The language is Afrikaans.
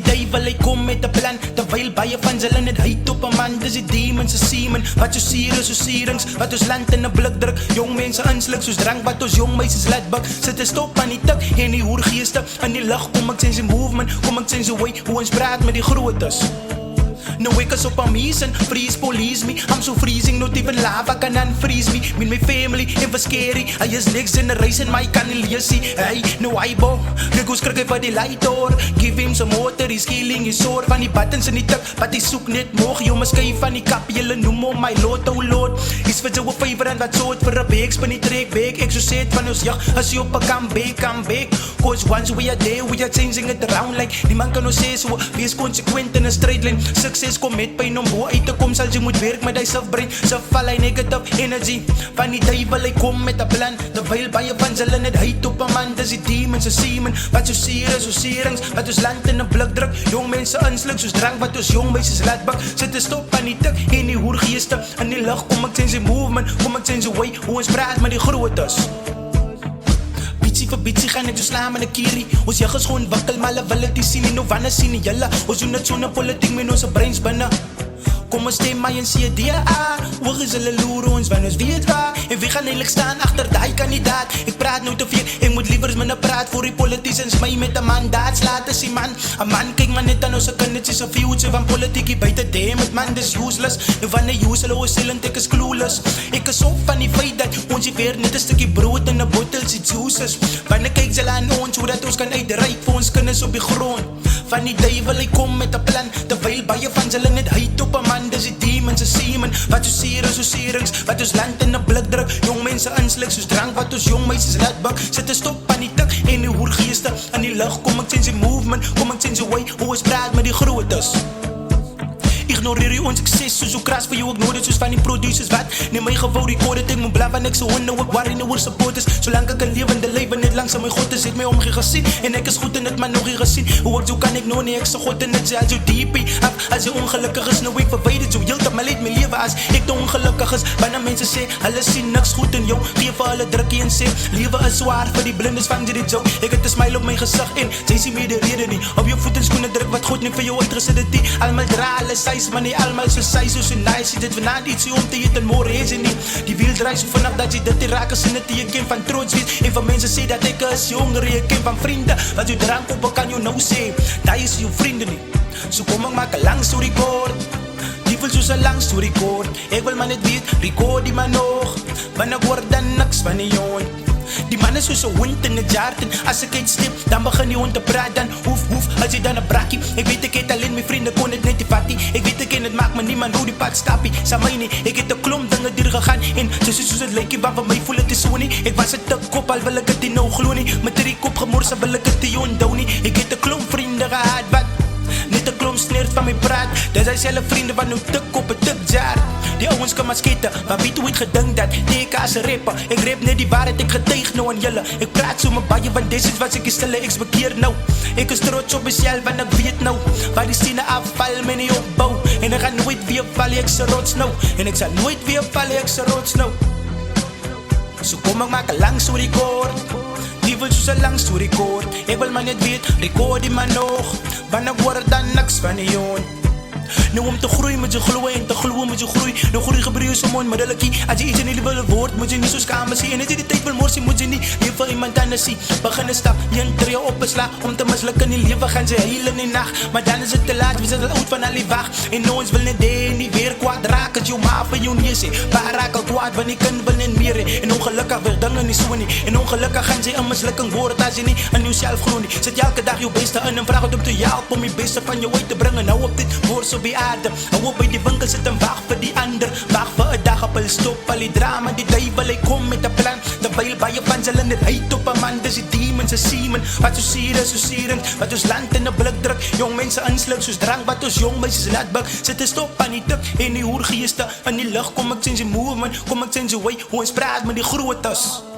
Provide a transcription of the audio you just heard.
duivel, hy kom met 'n plan. Terwyl baie van hulle net hyt op 'n man. Dis die demons se semen, wat so siere so sierings, wat ons land in 'n blik druk. Jong mense insluk soos drank wat ons jong meisies laat buk. Sit 'n stop aan die tik en die hoergeeste in die lug. Kom ek change die movement, kom ek change the way hoe ons praat met die grootes. No wake us up on me and freeze police me. I'm so freezing, not even lava can unfreeze me. Me and my family, even scary. I just next generation, my can see. Hey, no eyeball. The goose crack for the light door. Give him some water, he's killing his sword. Van die buttons in die tik, but die soek net moog. Jy mas kyk van die kap, jylle noem om my lot, oh lord. Is vir jou 'n favor en wat soort vir 'n bag, spin die trek back. Ek so set van ons jag, as jy op 'n come back. Cause once we are there, we are changing it around like die man kan ons sê so, wees consequent in 'n straight line. Success kom met pyn om bo uit te kom, sal jy moet werk met jouself brein. So val hy negative energy van die duivel, hy kom met 'n plan. Terwyl baie van hulle net hyt op 'n man. Dis die demons se semen, wat so siere so sierings, wat ons land in 'n blik druk. Jong mense insluk soos drank wat ons jong meisies laat buk. Sit 'n stop aan die tik en die hoergeeste in die lug. Kom ek change die movement, kom ek change the way hoe ons praat met die grootes. Vir bitsie gaan ek so slaan met 'n kierie. Ons jag is gewoon wakkel, maar hulle wil dit sien nie. Nou wanneer sien nie julle, ons doen dit so 'n politiek met ons brains binne. Kom ons stem my en CDA. Hoor is hulle loer ons, want ons weet waar. En wie gaan eintlik staan agter daai kandidaat? Ek praat nou te veel, ek moet liever minder praat voor die politicians my met 'n mandaat slaat as die man. 'n Man kyk maar net aan ons kindertjies se future van politiek buite damn it man, dis useless. En wanneer use hulle ons silent, ek is clueless. Ek is op van die feit dat ons hier weer net 'n stukkie brood in 'n bottel se juices. Wanneer kyk hulle aan ons hoe dat ons kan uitreik vir ons kinders op die grond. Van die duivel, hy kom met 'n plan. Terwyl baie van hulle net hyt op 'n man. Dis die demons se semen, wat so siere so sierings, wat ons land in 'n blik druk. Jong mense insluk soos drank wat ons jong meisies laat buk. Sit 'n stop aan die tik en die hoergeeste in die lug. Kom ek change die movement, kom ek change the way hoe ons praat met die grootes. Ignoreer jy ons sukses soos hoe kras vir jou ignore dit soos van die producers wat neem my gewou record dit ek moet blaf en ek so wonder ek waar in oor supporters solank ek 'n lewende lewe net langs aan my God is het my omgee gesien en ek is goed in dit maar nog nie gesien hoe ek so kan ek nou nie ek so God in dit sê as jy diep as jy ongelukkig is nou ek verwyder jou heeltemal uit my lewe as ek te ongelukkig is wanneer mense sê hulle sien niks goed in jou gee vir hulle drukkie en sê lewe is swaar vir die blindes van jy dit jou ek het 'n smile op my gesig en jy sien my die rede nie op jou voet en skoene druk wat God nie vir jou uitgesit het nie almal dra hulle maar nie almal so sy so nice dit vanaand iets om te eet en môre is nie die wiel draai so vanaf dat jy dit raak as net jy ken van trots weet en van mense sê dat ek is jonger jy ken van vriende wat jy drank op kan jy nou sê daai is jou vriende nie so kom ek maak 'n lang storie kort die wil so 'n lang storie kort ek wil maar net weet record die man nog wanneer word dan niks van die joint die man is soos 'n hond in 'n jarden as ek uitstep dan begin die hond te praat dan hoef as jy dan 'n brakkie ek weet ek het alleen my vriende kon dit net die fatty ek weet ek en dit maak my niemand hoe die pad stappie sa my nie ek het 'n klomp dinge deur gegaan en soos dit lyk wat vir my voel dit is so nie ek was 'n te kop al wil ek dit nou glo nie met die kop gemors wil ek dit onthou nie ek het 'n klomp vriende gehad wat net 'n klomp sneert van my praat dis hy selfe vriende wat nou tik op 'n tik jar die ouens kan maar skette maar wie toe het gedink dat ek as 'n rapper ek rap net die waarheid ek getuig nou aan julle ek praat so met baie van dis wat ek stille ek bekeer nou ek is trots op myself want ek weet nou waar die stene afval my nie opbou en ek gaan nooit weer val ek se rots nou en ek sal nooit weer val ek se rots nou so kom ek maak 'n lang storie kort die wil so 'n lang storie kort ek wil maar net weet record die man nog wanneer word dan niks van die joint nou om te groei moet jy glo en te glo moet jy groei nou groei gebeur so mon middeletjie as jy iets in die lewe word moet jy nie so skaam sien en as jy die tyd wil morsie moet jy nie leef vir iemand anders sien begin 'n stap een tree op 'n slag om te misluk in die lewe gaan jy heel in die nag maar dan is dit te laat wees al oud van al die wag en ons wil net nie weer kwaad raak as jou ma vir jou nie sê waar raak al kwaad wanneer die kind wil net meer en ongelukkig weer dinge nie so nie en ongelukkig gaan jy 'n mislukking word as jy nie in jouself glo nie sit elke dag jou beste in en vra God om te help om die beste van jou uit te bring en nou op dit word so by aarde hou op by die winkel sit en wag vir die ander wag vir 'n dag op hulle stop al die drama die duivel hy kom met 'n plan terwyl baie van hulle net hyt op 'n man dis die demons se semen wat so sierend wat ons land in 'n blik druk jong mense insluk soos drank wat ons jong meisies laat buk sit 'n stop aan die tik en die hoergeeste in die lug kom ek change die movement kom ek change the way hoe ons praat met die grootes